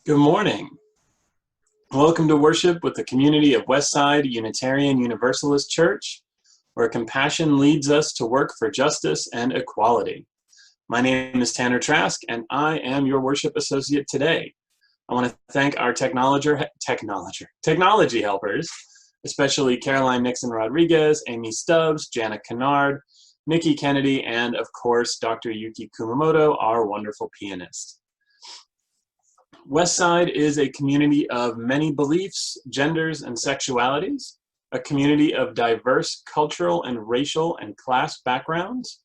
Good morning. Welcome to worship with the community of Westside Unitarian Universalist Church, where compassion leads us to work for justice and equality. My name is Tanner Trask, and I am your worship associate today. I want to thank our technology helpers, especially Caroline Nixon Rodriguez, Amy Stubbs, Jana Kennard, Nikki Kennedy, and of course, Dr. Yuki Kumamoto, our wonderful pianist. Westside is a community of many beliefs, genders, and sexualities, a community of diverse cultural and racial and class backgrounds,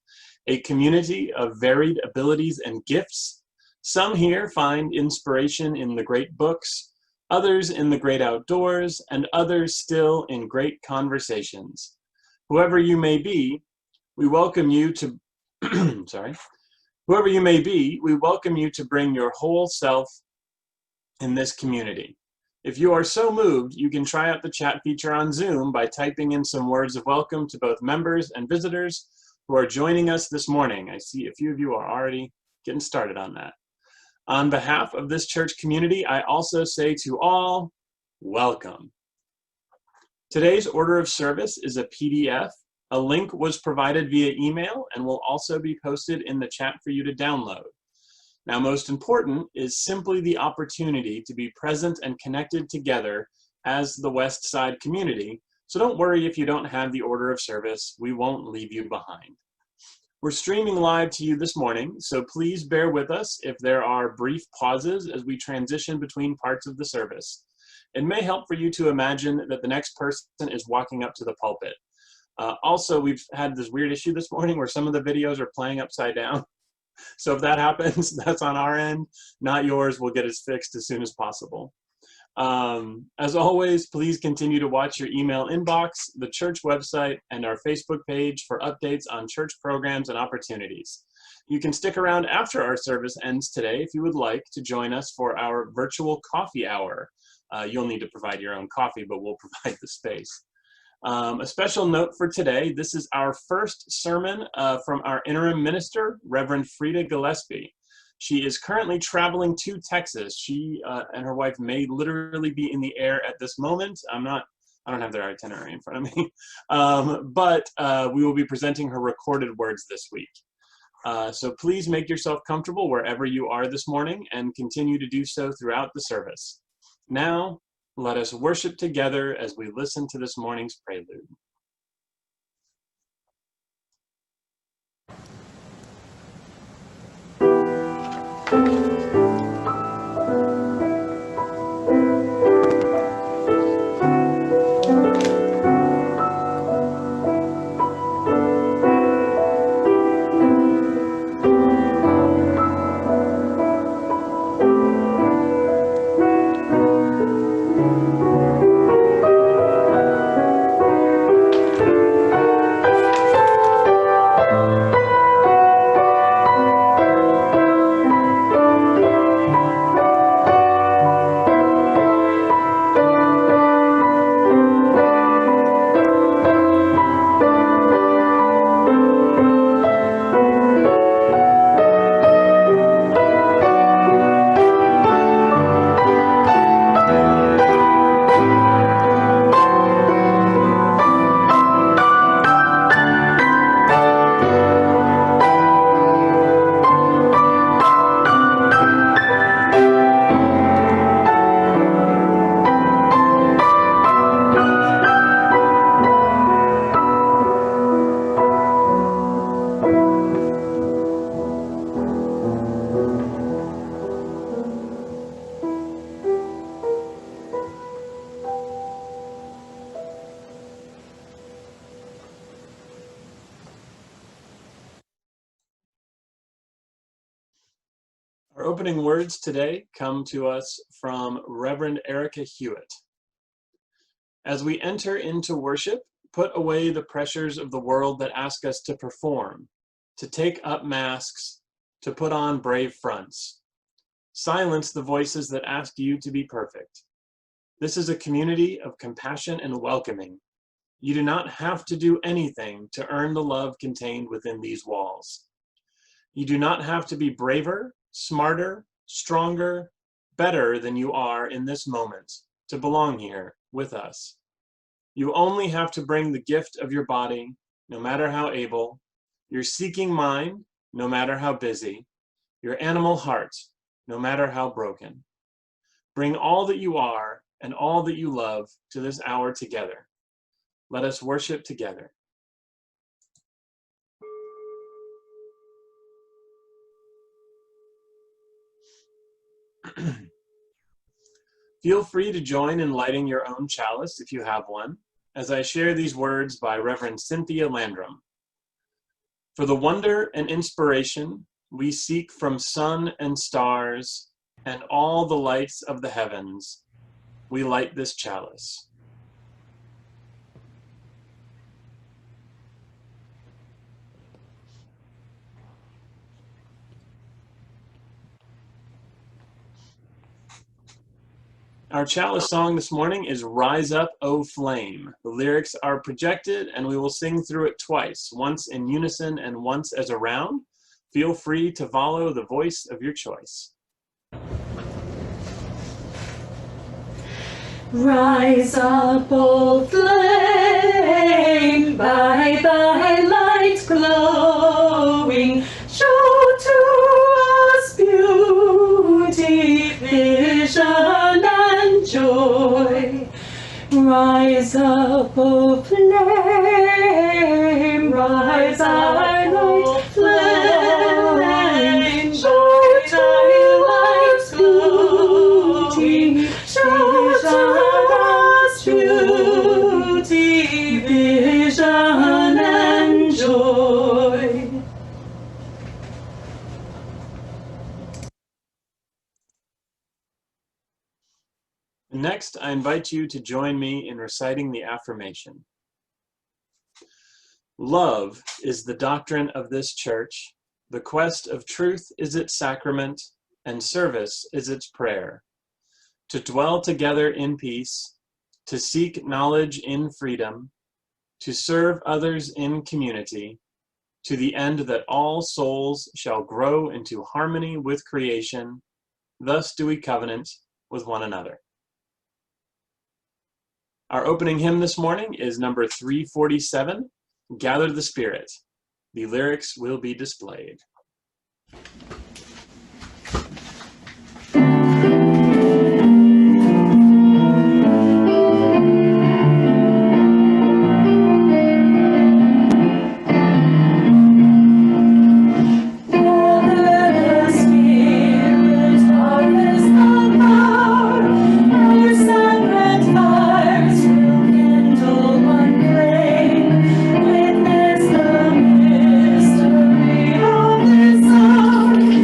a community of varied abilities and gifts. Some here find inspiration in the great books, others in the great outdoors, and others still in great conversations. Whoever you may be, we welcome you to, whoever you may be, we welcome you to bring your whole self in this community. If you are so moved, you can try out the chat feature on Zoom by typing in some words of welcome to both members and visitors who are joining us this morning. I see a few of you are already getting started on that. On behalf of this church community, I also say to all, welcome. Today's order of service is a PDF. A link was provided via email and will also be posted in the chat for you to download. Now, most important is simply the opportunity to be present and connected together as the West Side community. So don't worry if you don't have the order of service. We won't leave you behind. We're streaming live to you this morning, so please bear with us if there are brief pauses as we transition between parts of the service. It may help for you to imagine that the next person is walking up to the pulpit. Also, we've had this weird issue this morning where some of the videos are playing upside down. So if that happens, that's on our end, not yours. We'll get it fixed as soon as possible. As always, please continue to watch your email inbox, the church website, and our Facebook page for updates on church programs and opportunities. You can stick around after our service ends today if you would like to join us for our virtual coffee hour. You'll need to provide your own coffee, but we'll provide the space. A special note for today, this is our first sermon from our interim minister, Reverend Frieda Gillespie. She is currently traveling to Texas. She and her wife may literally be in the air at this moment. I don't have their itinerary in front of me, but we will be presenting her recorded words this week. So please make yourself comfortable wherever you are this morning and continue to do so throughout the service. Now, let us worship together as we listen to this morning's prelude. Our opening words today come to us from Reverend Erica Hewitt. As we enter into worship, put away the pressures of the world that ask us to perform, to take up masks, to put on brave fronts. Silence the voices that ask you to be perfect. This is a community of compassion and welcoming. You do not have to do anything to earn the love contained within these walls. You do not have to be braver, smarter, stronger, better than you are in this moment to belong here with us. You only have to bring the gift of your body, no matter how able, your seeking mind, no matter how busy, your animal heart, no matter how broken. Bring all that you are and all that you love to this hour together. Let us worship together. Feel free to join in lighting your own chalice if you have one, as I share these words by Reverend Cynthia Landrum. For the wonder and inspiration we seek from sun and stars and all the lights of the heavens, we light this chalice. Our chalice song this morning is Rise Up, O Flame. The lyrics are projected and we will sing through it twice, once in unison and once as a round. Feel free to follow the voice of your choice. Rise up, O flame, by thy light glowing, show to us beauty, vision, and joy. Rise up, O flame, rise up, O flame, show to us beauty, show to us beauty, vision, and joy. Next, I invite you to join me in reciting the affirmation. Love is the doctrine of this church, the quest of truth is its sacrament, and service is its prayer. To dwell together in peace, to seek knowledge in freedom, to serve others in community, to the end that all souls shall grow into harmony with creation, thus do we covenant with one another. Our opening hymn this morning is number 347, Gather the Spirit. The lyrics will be displayed. Witness the mystery of the sun.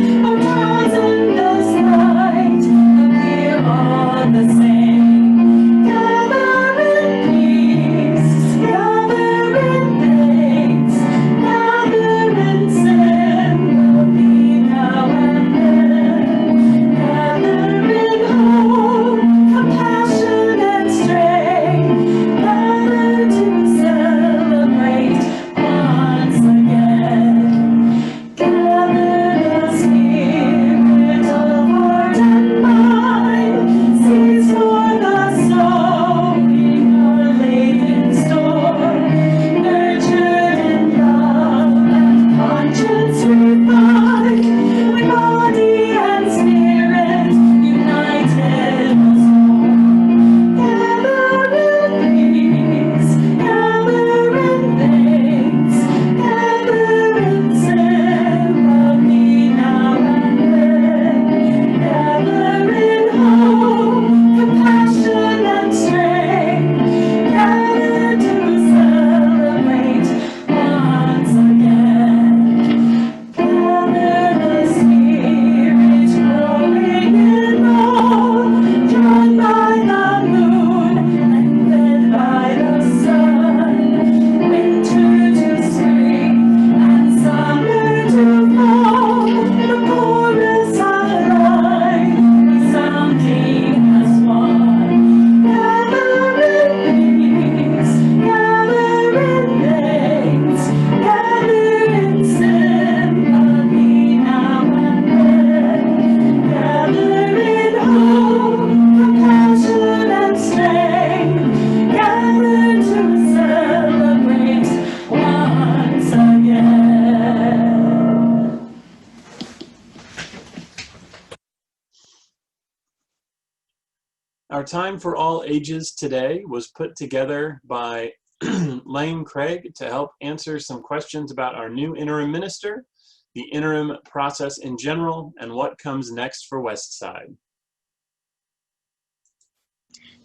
time for all ages today was put together by Lane Craig to help answer some questions about our new interim minister, the interim process in general, and what comes next for Westside.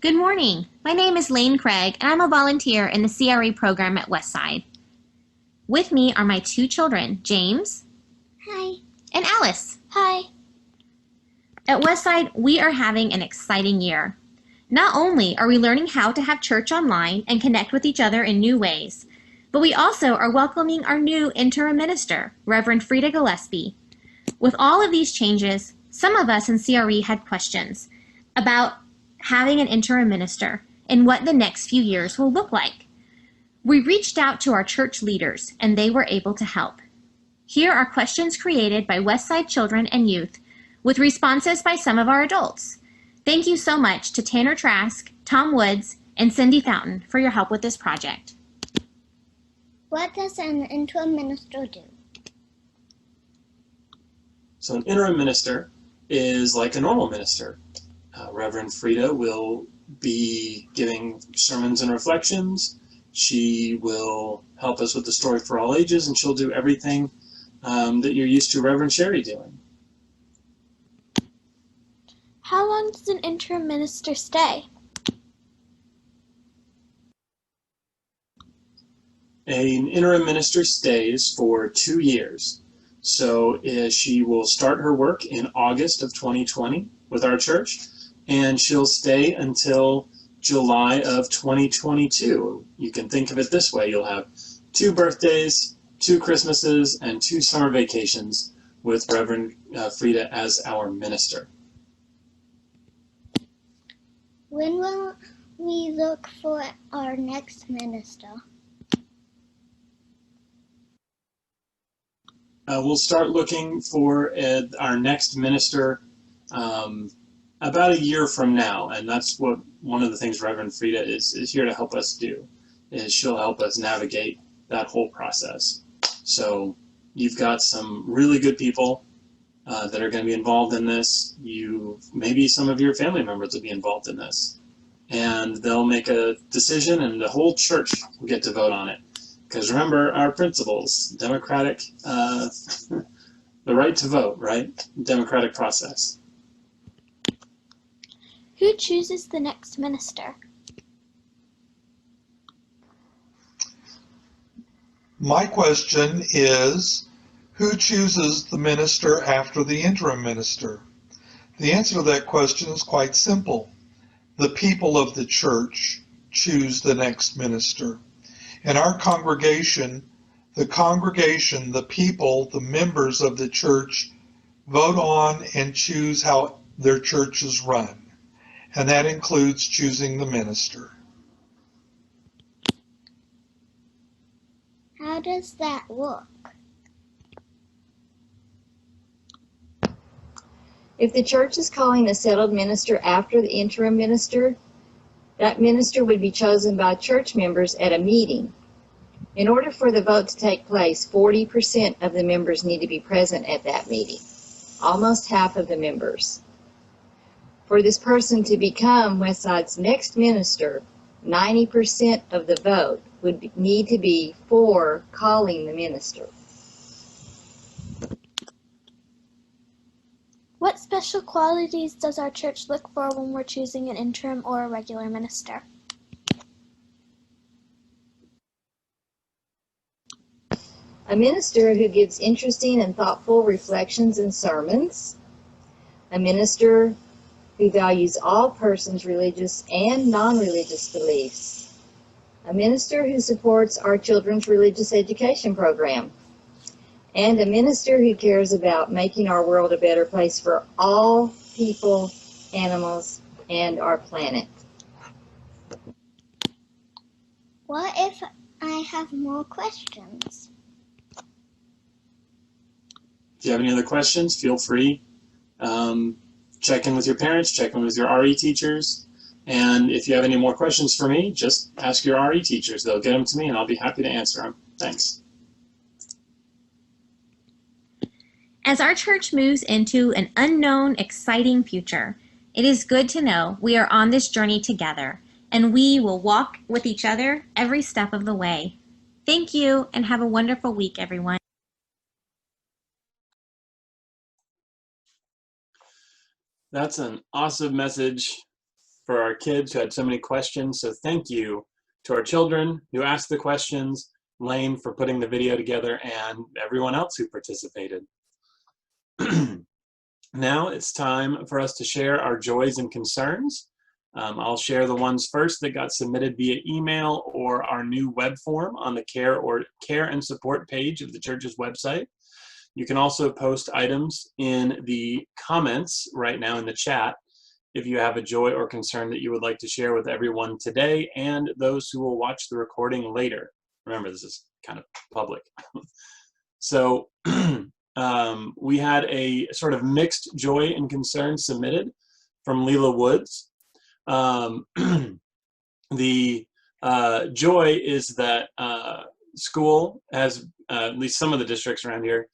Good morning. My name is Lane Craig, and I'm a volunteer in the CRE program at Westside. With me are my two children, James. Hi. And Alice. Hi. At Westside, we are having an exciting year. Not only are we learning how to have church online and connect with each other in new ways, but we also are welcoming our new interim minister, Reverend Frieda Gillespie. With all of these changes, some of us in CRE had questions about having an interim minister and what the next few years will look like. We reached out to our church leaders, and they were able to help. Here are questions created by Westside children and youth, with responses by some of our adults. Thank you so much to Tanner Trask, Tom Woods, and Cindy Fountain for your help with this project. What does an interim minister do? So an interim minister is like a normal minister. Reverend Frieda will be giving sermons and reflections. She will help us with the story for all ages, and she'll do everything that you're used to Reverend Sherry doing. How long does an interim minister stay? An interim minister stays for 2 years. So she will start her work in August of 2020 with our church, and she'll stay until July of 2022. You can think of it this way. You'll have 2 birthdays, 2 Christmases, and 2 summer vacations with Reverend Frieda as our minister. When will we look for our next minister? We'll start looking for our next minister about a year from now, and that's what one of the things Reverend Frieda is here to help us do, is she'll help us navigate that whole process. So you've got some really good people that are going to be involved in this. Maybe some of your family members will be involved in this, and they'll make a decision, and the whole church will get to vote on it. Because remember our principles: democratic, the right to vote, right? Democratic process. Who chooses the next minister? My question is, who chooses the minister after the interim minister? The answer to that question is quite simple. The people of the church choose the next minister. In our congregation, the people, the members of the church, vote on and choose how their church is run. And that includes choosing the minister. How does that work? If the church is calling a settled minister after the interim minister, that minister would be chosen by church members at a meeting. In order for the vote to take place, 40% of the members need to be present at that meeting, almost half of the members. For this person to become Westside's next minister, 90% of the vote would need to be for calling the minister. What special qualities does our church look for when we're choosing an interim or a regular minister? A minister who gives interesting and thoughtful reflections and sermons. A minister who values all persons' religious and non-religious beliefs. A minister who supports our children's religious education program. And a minister who cares about making our world a better place for all people, animals, and our planet. What if I have more questions? If you have any other questions, feel free. Check in with your parents, check in with your RE teachers. And if you have any more questions for me, just ask your RE teachers. They'll get them to me, and I'll be happy to answer them. Thanks. As our church moves into an unknown, exciting future, It is good to know we are on this journey together, and we will walk with each other every step of the way. Thank you, and have a wonderful week, everyone. That's an awesome message for our kids who had so many questions. So thank you to our children who asked the questions, Lane for putting the video together, and everyone else who participated. Now it's time for us to share our joys and concerns. I'll share the ones first that got submitted via email or our new web form on the care and support page of the church's website. You can also post items in the comments right now in the chat if you have a joy or concern that you would like to share with everyone today and those who will watch the recording later. Remember, this is kind of public. So we had a sort of mixed joy and concern submitted from Leela Woods. The joy is that school has, at least some of the districts around here,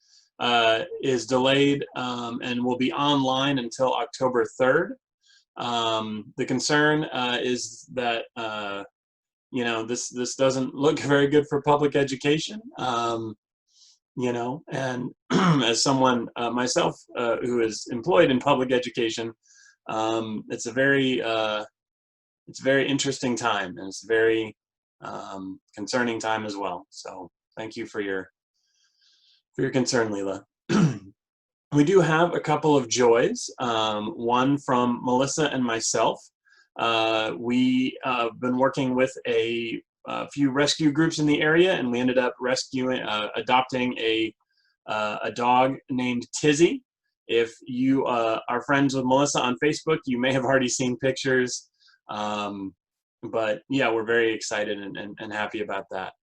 is delayed and will be online until October 3rd. The concern is that you know, this doesn't look very good for public education. You know, and as someone myself who is employed in public education, it's a very interesting time, and it's a very concerning time as well. So thank you for your concern, Leela. We do have a couple of joys. One from Melissa and myself. We have been working with a few rescue groups in the area, and we ended up adopting a dog named Tizzy. If you are friends with Melissa on Facebook, you may have already seen pictures. But yeah, we're very excited and happy about that.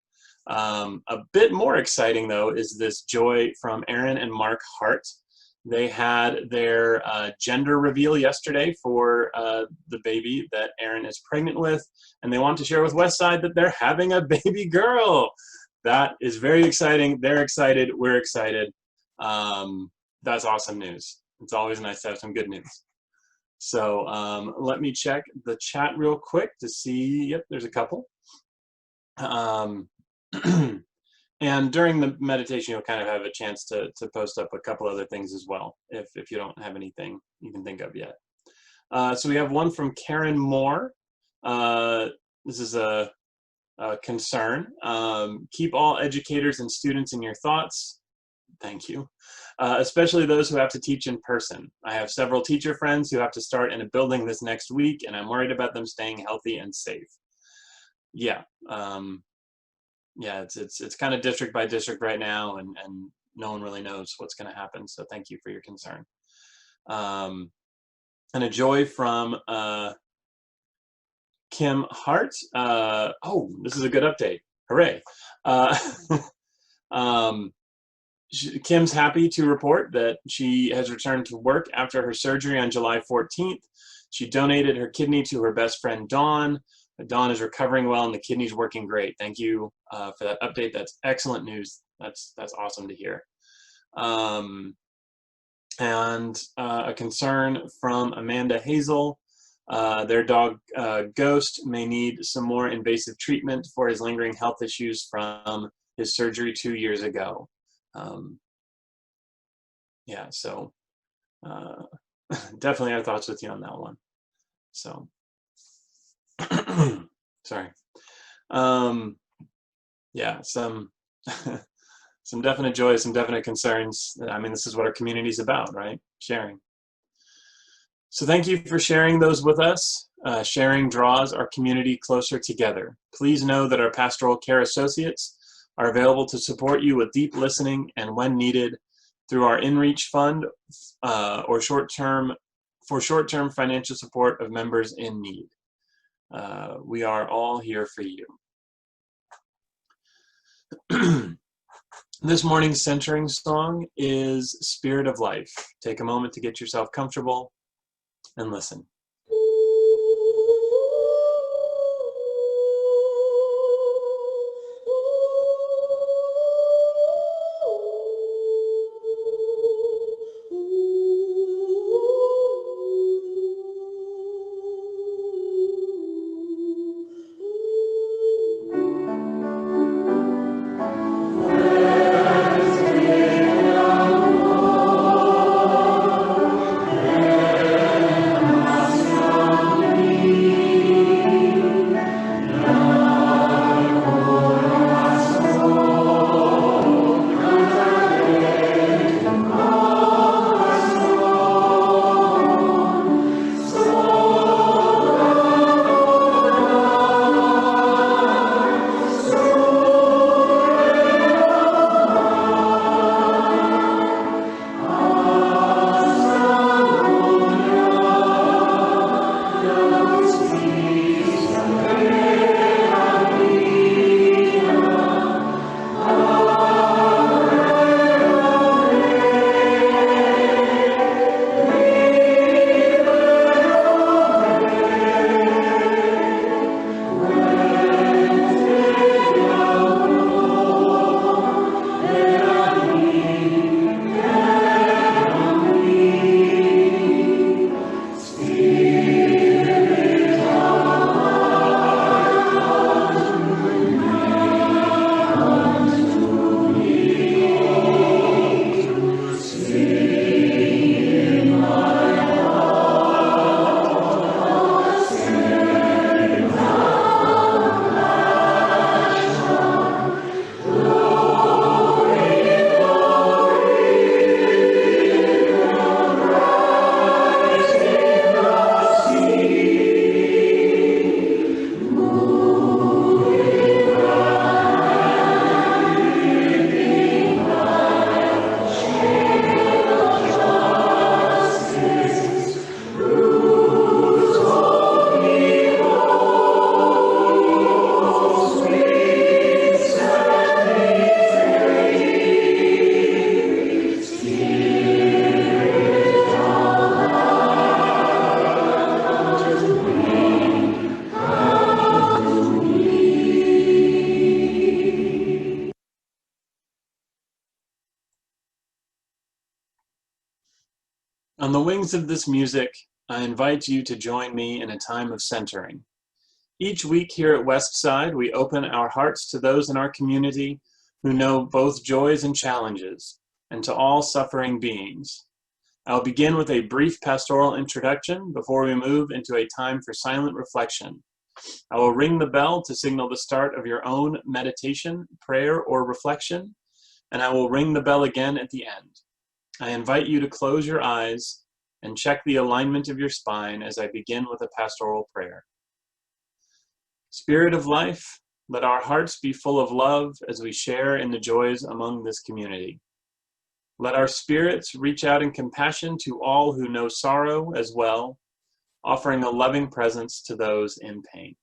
A bit more exciting, though, is this joy from Aaron and Mark Hart. They had their gender reveal yesterday for the baby that Aaron is pregnant with, and they want to share with Westside that they're having a baby girl. That is very exciting. They're excited. We're excited. That's awesome news. It's always nice to have some good news. So let me check the chat real quick to see. Yep, there's a couple. And during the meditation, you'll kind of have a chance to post up a couple other things as well, if you don't have anything you can think of yet. So we have one from Karen Moore. This is a concern. Keep all educators and students in your thoughts. Thank you. Especially those who have to teach in person. I have several teacher friends who have to start in a building this next week, and I'm worried about them staying healthy and safe. Yeah. Yeah, it's kind of district by district right now, and no one really knows what's going to happen. So thank you for your concern. And a joy from Kim Hart. Oh, this is a good update. Hooray. Kim's happy to report that she has returned to work after her surgery on July 14th. She donated her kidney to her best friend, Dawn. Dawn is recovering well and the kidney's working great. Thank you for that update. That's excellent news. That's awesome to hear. And a concern from Amanda Hazel. Their dog Ghost may need some more invasive treatment for his lingering health issues from his surgery 2 years ago. Yeah, so definitely our thoughts with you on that one. So sorry. Yeah, some some definite joys, some definite concerns. I mean, this is what our community is about, right? Sharing. So thank you for sharing those with us. Sharing draws our community closer together. Please know that our pastoral care associates are available to support you with deep listening and, when needed, through our InReach Fund or short-term financial support of members in need. We are all here for you. This morning's centering song is Spirit of Life. Take a moment to get yourself comfortable and listen. On the wings of this music, I invite you to join me in a time of centering. Each week here at Westside, we open our hearts to those in our community who know both joys and challenges, and to all suffering beings. I'll begin with a brief pastoral introduction before we move into a time for silent reflection. I will ring the bell to signal the start of your own meditation, prayer, or reflection, and I will ring the bell again at the end. I invite you to close your eyes and check the alignment of your spine as I begin with a pastoral prayer. Spirit of life, let our hearts be full of love as we share in the joys among this community. Let our spirits reach out in compassion to all who know sorrow as well, offering a loving presence to those in pain.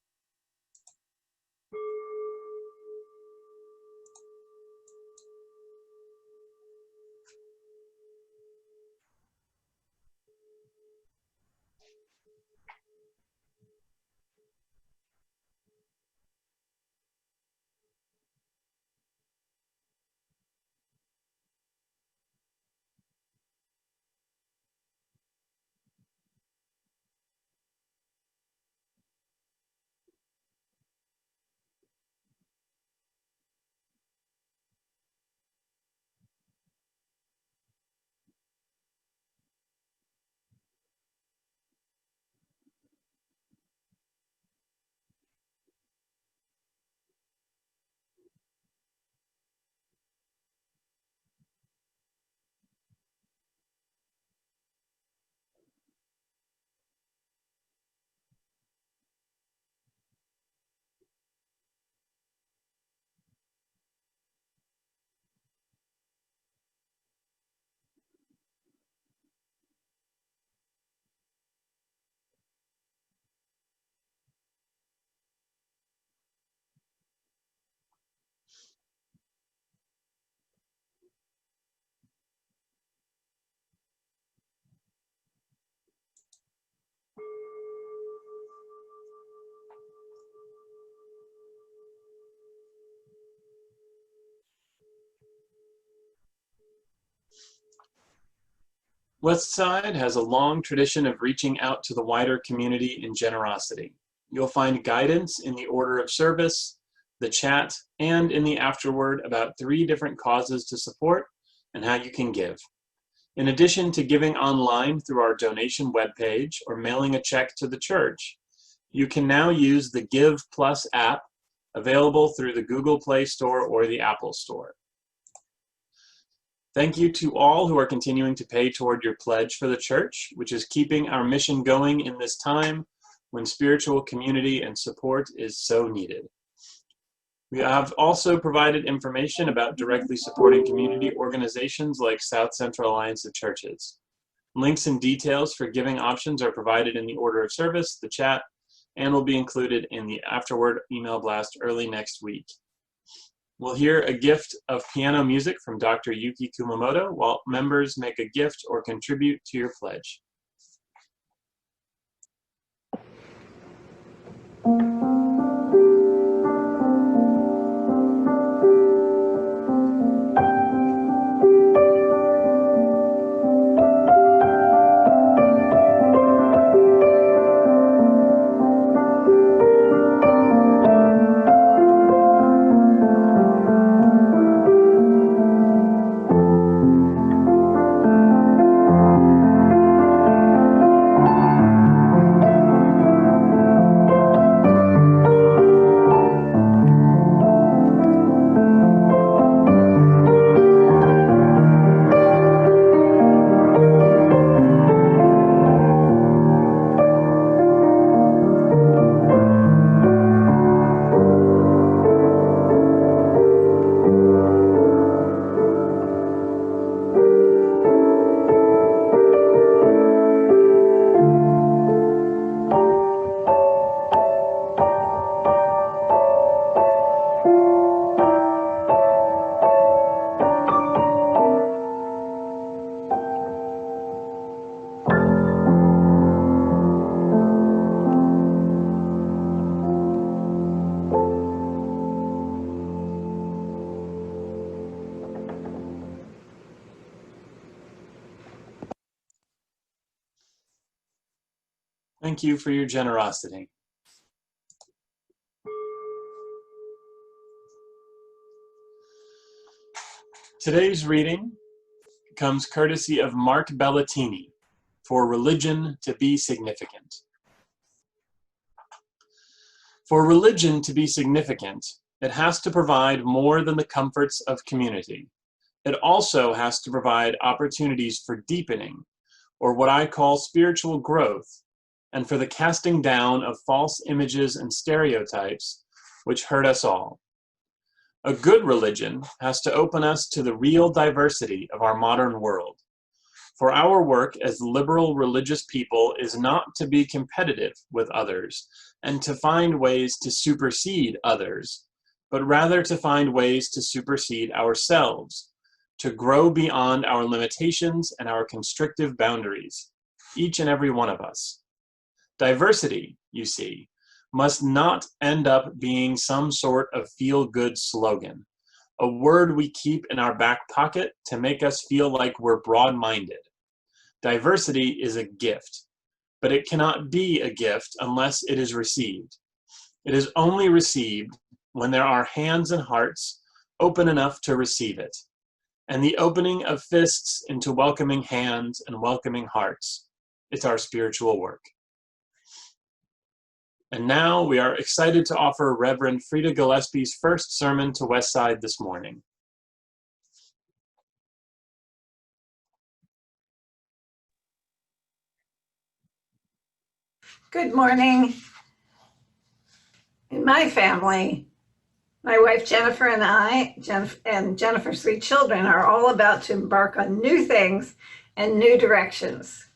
Westside has a long tradition of reaching out to the wider community in generosity. You'll find guidance in the order of service, the chat, and in the afterword about 3 different causes to support and how you can give. In addition to giving online through our donation webpage or mailing a check to the church, you can now use the Give Plus app available through the Google Play Store or the Apple Store. Thank you to all who are continuing to pay toward your pledge for the church, which is keeping our mission going in this time when spiritual community and support is so needed. We have also provided information about directly supporting community organizations like South Central Alliance of Churches. Links and details for giving options are provided in the order of service, the chat, and will be included in the afterward email blast early next week. We'll hear a gift of piano music from Dr. Yuki Kumamoto while members make a gift or contribute to your pledge. Thank you for your generosity. Today's reading comes courtesy of Mark Bellatini, For Religion to be Significant. For religion to be significant, it has to provide more than the comforts of community. It also has to provide opportunities for deepening, or what I call spiritual growth, and for the casting down of false images and stereotypes which hurt us all. A good religion has to open us to the real diversity of our modern world. For our work as liberal religious people is not to be competitive with others and to find ways to supersede others, but rather to find ways to supersede ourselves, to grow beyond our limitations and our constrictive boundaries, each and every one of us. Diversity, you see, must not end up being some sort of feel-good slogan, a word we keep in our back pocket to make us feel like we're broad-minded. Diversity is a gift, but it cannot be a gift unless it is received. It is only received when there are hands and hearts open enough to receive it, and the opening of fists into welcoming hands and welcoming hearts. It's our spiritual work. And now we are excited to offer Reverend Frieda Gillespie's first sermon to Westside this morning. Good morning. In my family, my wife Jennifer and I, and Jennifer's 3 children, are all about to embark on new things and new directions.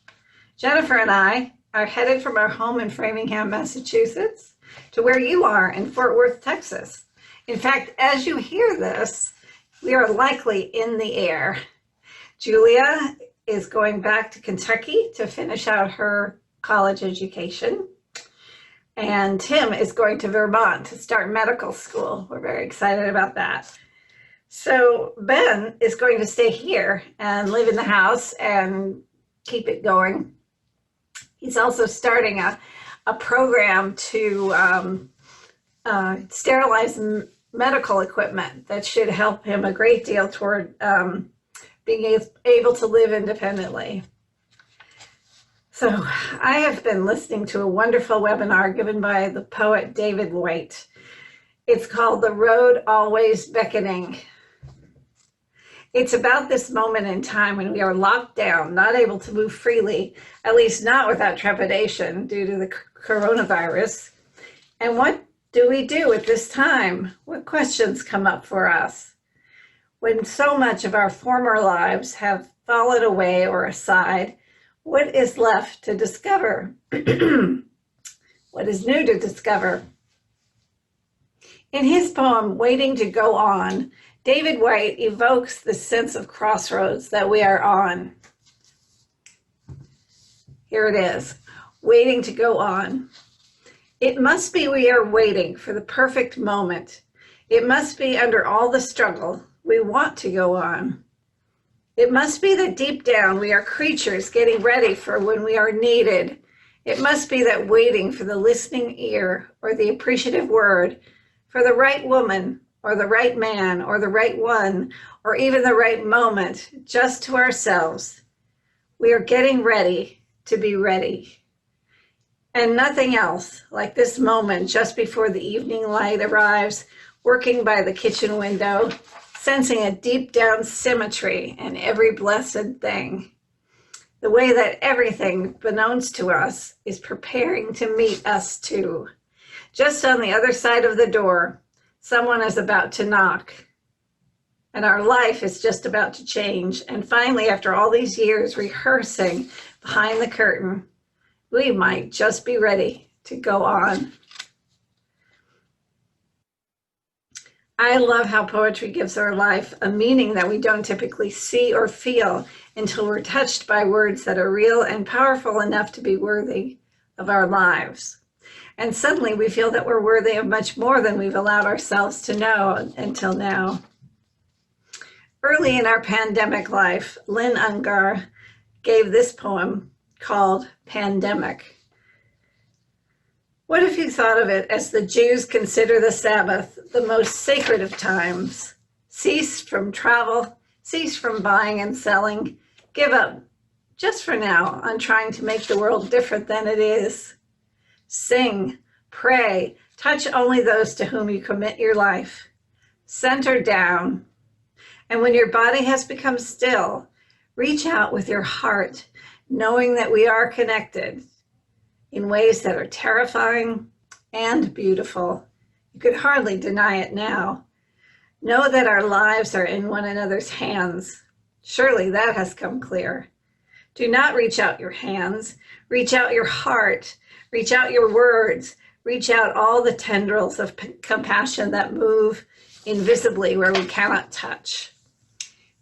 Jennifer and I are headed from our home in Framingham, Massachusetts, to where you are in Fort Worth, Texas. In fact, as you hear this, we are likely in the air. Julia is going back to Kentucky to finish out her college education. And Tim is going to Vermont to start medical school. We're very excited about that. So Ben is going to stay here and live in the house and keep it going. He's also starting a program to sterilize medical equipment that should help him a great deal toward being able to live independently. So I have been listening to a wonderful webinar given by the poet David White. It's called The Road Always Beckoning. It's about this moment in time when we are locked down, not able to move freely, at least not without trepidation due to the coronavirus. And what do we do at this time? What questions come up for us? When so much of our former lives have fallen away or aside, what is left to discover? What is new to discover? In his poem, Waiting to Go On, David White evokes the sense of crossroads that we are on. Here it is, waiting to go on. It must be we are waiting for the perfect moment. It must be under all the struggle we want to go on. It must be that deep down we are creatures getting ready for when we are needed. It must be that waiting for the listening ear or the appreciative word, for the right woman or the right man or the right one, or even the right moment, just to ourselves. We are getting ready to be ready. And nothing else like this moment just before the evening light arrives, working by the kitchen window, sensing a deep down symmetry in every blessed thing. The way that everything beknownst to us is preparing to meet us too. Just on the other side of the door, someone is about to knock. And our life is just about to change. And finally, after all these years rehearsing behind the curtain, we might just be ready to go on. I love how poetry gives our life a meaning that we don't typically see or feel until we're touched by words that are real and powerful enough to be worthy of our lives. And suddenly we feel that we're worthy of much more than we've allowed ourselves to know until now. Early in our pandemic life, Lynn Ungar gave this poem called Pandemic. What if you thought of it as the Jews consider the Sabbath the most sacred of times? Cease from travel, cease from buying and selling, give up, just for now, on trying to make the world different than it is. Sing, pray, touch only those to whom you commit your life. Center down. And when your body has become still, reach out with your heart, knowing that we are connected in ways that are terrifying and beautiful. You could hardly deny it now. Know that our lives are in one another's hands. Surely that has come clear. Do not reach out your hands. Reach out your heart. Reach out your words. Reach out all the tendrils of compassion that move invisibly where we cannot touch.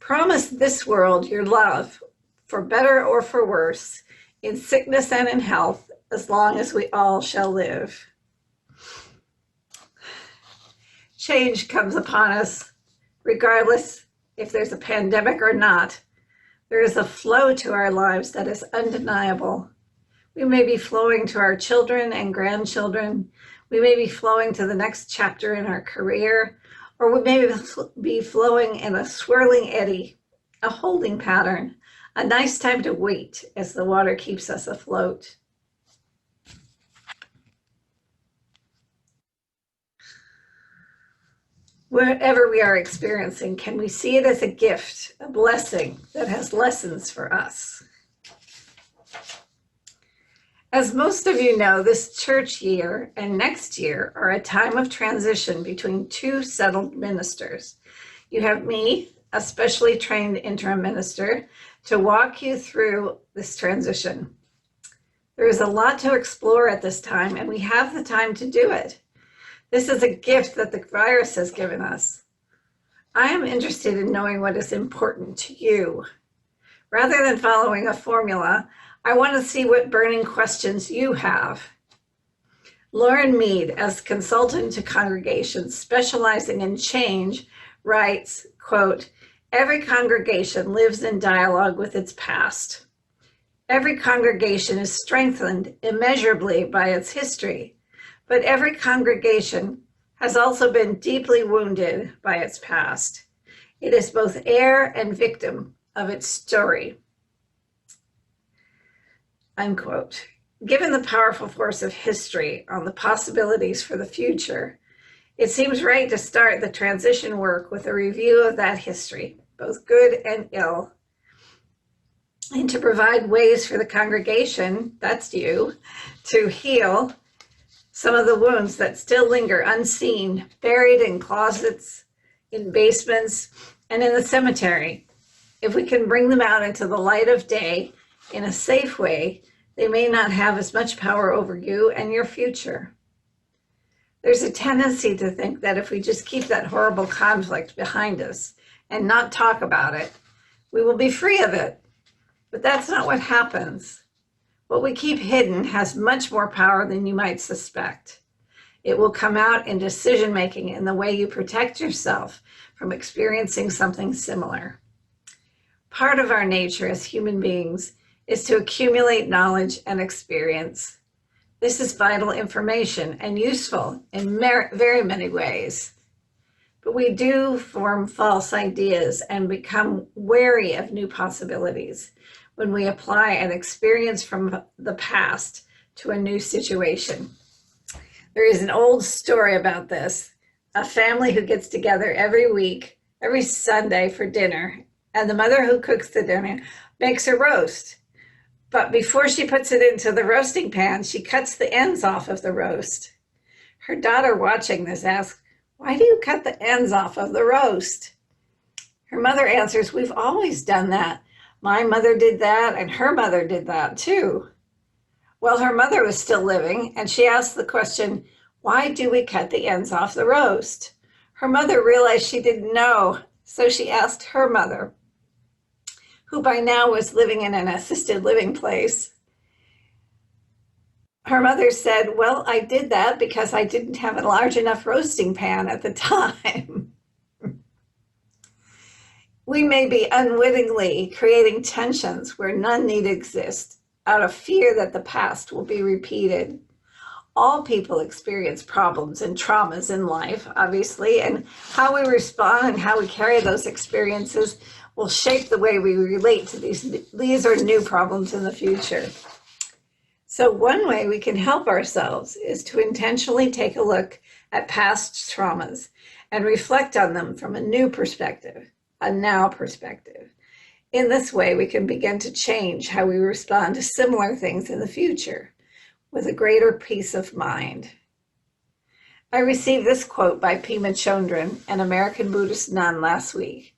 Promise this world your love, for better or for worse, in sickness and in health, as long as we all shall live. Change comes upon us, regardless if there's a pandemic or not. There is a flow to our lives that is undeniable. We may be flowing to our children and grandchildren. We may be flowing to the next chapter in our career, or we may be flowing in a swirling eddy, a holding pattern, a nice time to wait as the water keeps us afloat. Whatever we are experiencing, can we see it as a gift, a blessing that has lessons for us? As most of you know, this church year and next year are a time of transition between two settled ministers. You have me, a specially trained interim minister, to walk you through this transition. There is a lot to explore at this time, and we have the time to do it. This is a gift that the virus has given us. I am interested in knowing what is important to you. Rather than following a formula, I want to see what burning questions you have. Lauren Mead, as consultant to congregations specializing in change, writes, quote, "Every congregation lives in dialogue with its past. Every congregation is strengthened immeasurably by its history, but every congregation has also been deeply wounded by its past. It is both heir and victim of its story." Unquote. Given the powerful force of history on the possibilities for the future, it seems right to start the transition work with a review of that history, both good and ill, and to provide ways for the congregation, that's you, to heal some of the wounds that still linger unseen, buried in closets, in basements, and in the cemetery. If we can bring them out into the light of day in a safe way, they may not have as much power over you and your future. There's a tendency to think that if we just keep that horrible conflict behind us and not talk about it, we will be free of it. But that's not what happens. What we keep hidden has much more power than you might suspect. It will come out in decision-making in the way you protect yourself from experiencing something similar. Part of our nature as human beings is to accumulate knowledge and experience. This is vital information and useful in very many ways. But we do form false ideas and become wary of new possibilities when we apply an experience from the past to a new situation. There is an old story about this, a family who gets together every week, every Sunday for dinner, and the mother who cooks the dinner makes a roast. But before she puts it into the roasting pan, she cuts the ends off of the roast. Her daughter watching this asks, "Why do you cut the ends off of the roast?" Her mother answers, "We've always done that. My mother did that, and her mother did that too." Well, her mother was still living, and she asked the question, "Why do we cut the ends off the roast?" Her mother realized she didn't know, so she asked her mother, who by now was living in an assisted living place. Her mother said, "Well, I did that because I didn't have a large enough roasting pan at the time." We may be unwittingly creating tensions where none need exist out of fear that the past will be repeated. All people experience problems and traumas in life, obviously, and how we respond and how we carry those experiences will shape the way we relate to these are new problems in the future. So one way we can help ourselves is to intentionally take a look at past traumas and reflect on them from a new perspective, a now perspective. In this way, we can begin to change how we respond to similar things in the future with a greater peace of mind. I received this quote by Pema Chödrön, an American Buddhist nun, last week.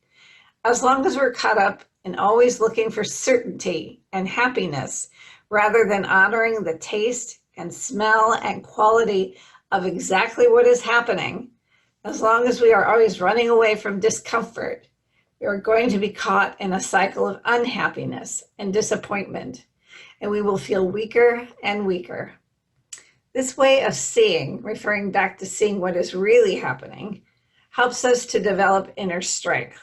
As long as we're caught up in always looking for certainty and happiness, rather than honoring the taste and smell and quality of exactly what is happening, as long as we are always running away from discomfort, we are going to be caught in a cycle of unhappiness and disappointment, and we will feel weaker and weaker. This way of seeing, referring back to seeing what is really happening, helps us to develop inner strength.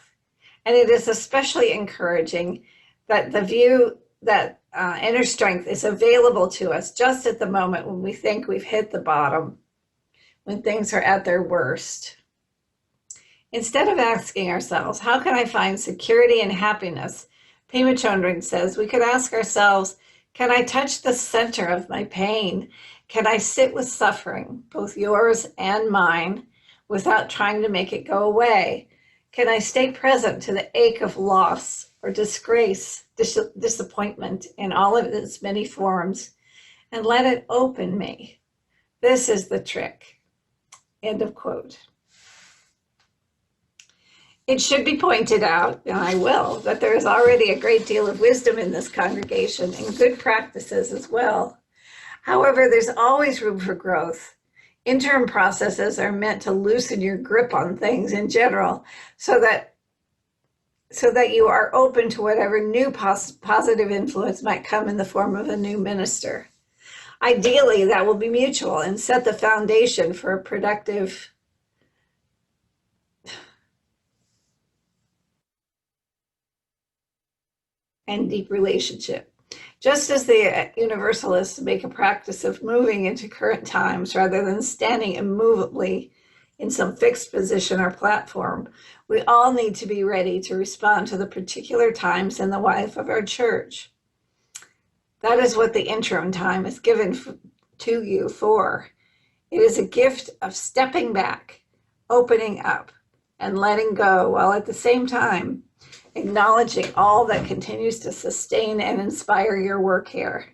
And it is especially encouraging that the view that inner strength is available to us just at the moment when we think we've hit the bottom, when things are at their worst. Instead of asking ourselves, how can I find security and happiness? Pema Chödrön says we could ask ourselves, can I touch the center of my pain? Can I sit with suffering, both yours and mine, without trying to make it go away? Can I stay present to the ache of loss or disgrace, disappointment in all of its many forms, and let it open me? This is the trick. End of quote. It should be pointed out, and I will, that there is already a great deal of wisdom in this congregation and good practices as well. However, there's always room for growth. Interim processes are meant to loosen your grip on things in general so that you are open to whatever new positive influence might come in the form of a new minister. Ideally, that will be mutual and set the foundation for a productive and deep relationship. Just as the Universalists make a practice of moving into current times rather than standing immovably in some fixed position or platform, we all need to be ready to respond to the particular times in the life of our church. That is what the interim time is given to you for. It is a gift of stepping back, opening up, and letting go, while at the same time acknowledging all that continues to sustain and inspire your work here.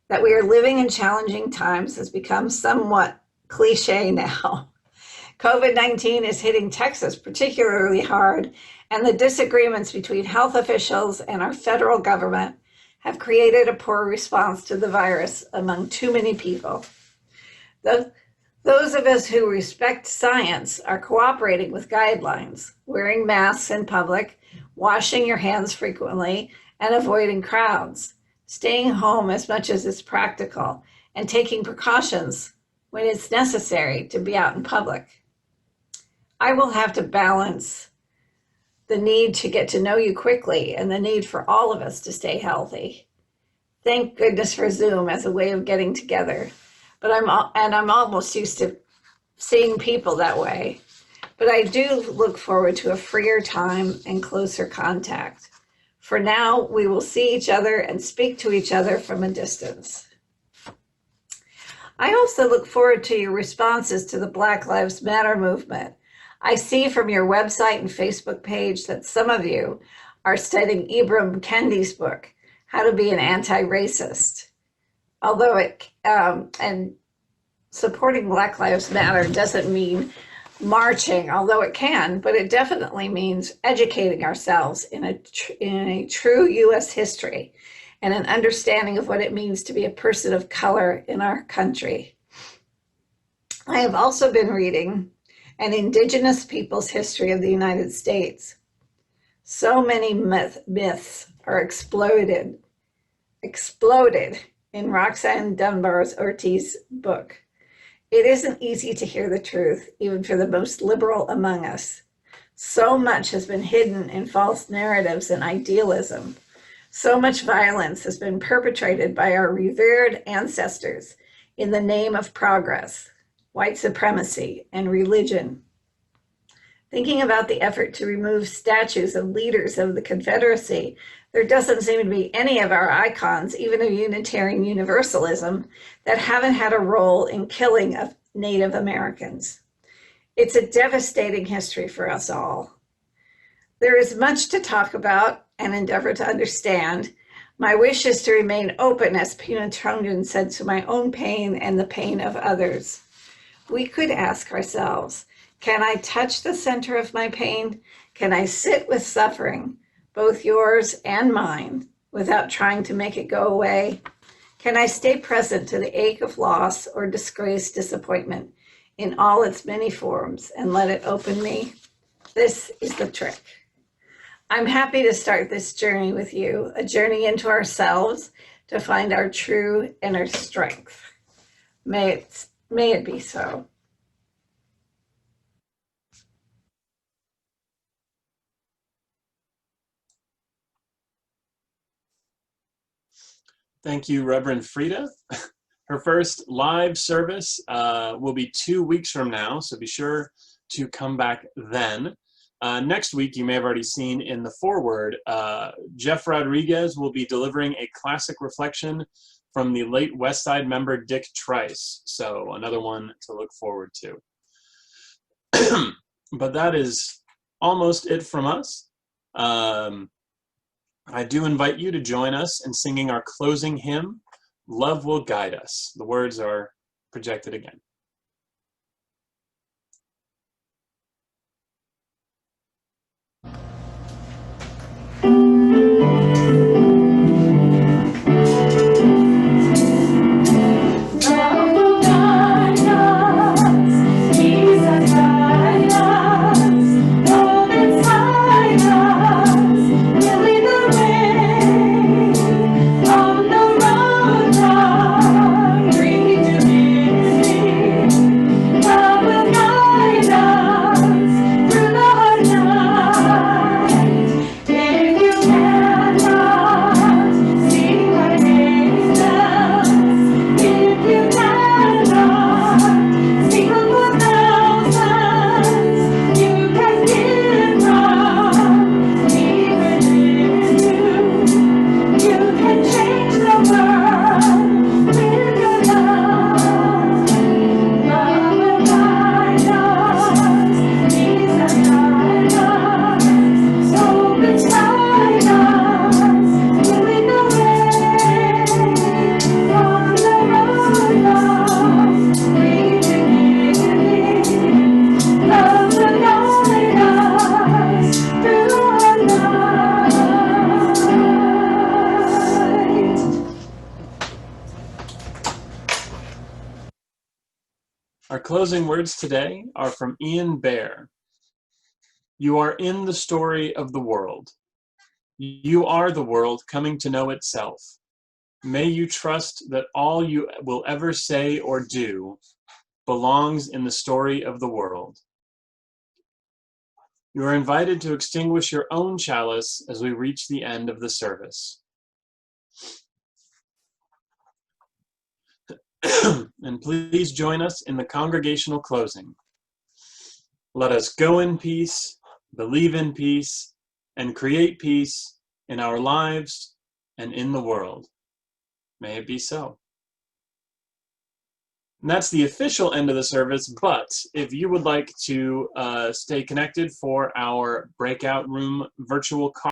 That we are living in challenging times has become somewhat cliche now. COVID-19 is hitting Texas particularly hard, and the disagreements between health officials and our federal government have created a poor response to the virus among too many people. Those of us who respect science are cooperating with guidelines, wearing masks in public, washing your hands frequently, and avoiding crowds, staying home as much as it's practical, and taking precautions when it's necessary to be out in public. I will have to balance the need to get to know you quickly and the need for all of us to stay healthy. Thank goodness for Zoom as a way of getting together. But I'm almost used to seeing people that way. But I do look forward to a freer time and closer contact. For now, we will see each other and speak to each other from a distance. I also look forward to your responses to the Black Lives Matter movement. I see from your website and Facebook page that some of you are studying Ibram Kendi's book, How to Be an Anti-Racist. Although and supporting Black Lives Matter doesn't mean marching, although it can, but it definitely means educating ourselves in a true U.S. history and an understanding of what it means to be a person of color in our country. I have also been reading An Indigenous Peoples' History of the United States. So many myths are exploded in Roxanne Dunbar Ortiz's book. It isn't easy to hear the truth, even for the most liberal among us. So much has been hidden in false narratives and idealism. So much violence has been perpetrated by our revered ancestors in the name of progress, white supremacy, and religion. Thinking about the effort to remove statues of leaders of the Confederacy, there doesn't seem to be any of our icons, even of Unitarian Universalism, that haven't had a role in killing of Native Americans. It's a devastating history for us all. There is much to talk about and endeavor to understand. My wish is to remain open, as Pina Trungren said, to my own pain and the pain of others. We could ask ourselves, can I touch the center of my pain? Can I sit with suffering, both yours and mine, without trying to make it go away? Can I stay present to the ache of loss or disgrace, disappointment in all its many forms and let it open me? This is the trick. I'm happy to start this journey with you, a journey into ourselves to find our true inner strength. May it be so. Thank you, Reverend Frieda. Her first live service will be 2 weeks from now, so be sure to come back then. Next week, you may have already seen in the foreword, Jeff Rodriguez will be delivering a classic reflection from the late West Side member Dick Trice, so another one to look forward to. But that is almost it from us. I do invite you to join us in singing our closing hymn, Love Will Guide Us. The words are projected again. Our closing words today are from Ian Bear. You are in the story of the world. You are the world coming to know itself. May you trust that all you will ever say or do belongs in the story of the world. You are invited to extinguish your own chalice as we reach the end of the service. And please join us in the congregational closing. Let us go in peace, believe in peace, and create peace in our lives and in the world. May it be so. And that's the official end of the service, but if you would like to stay connected for our breakout room virtual call,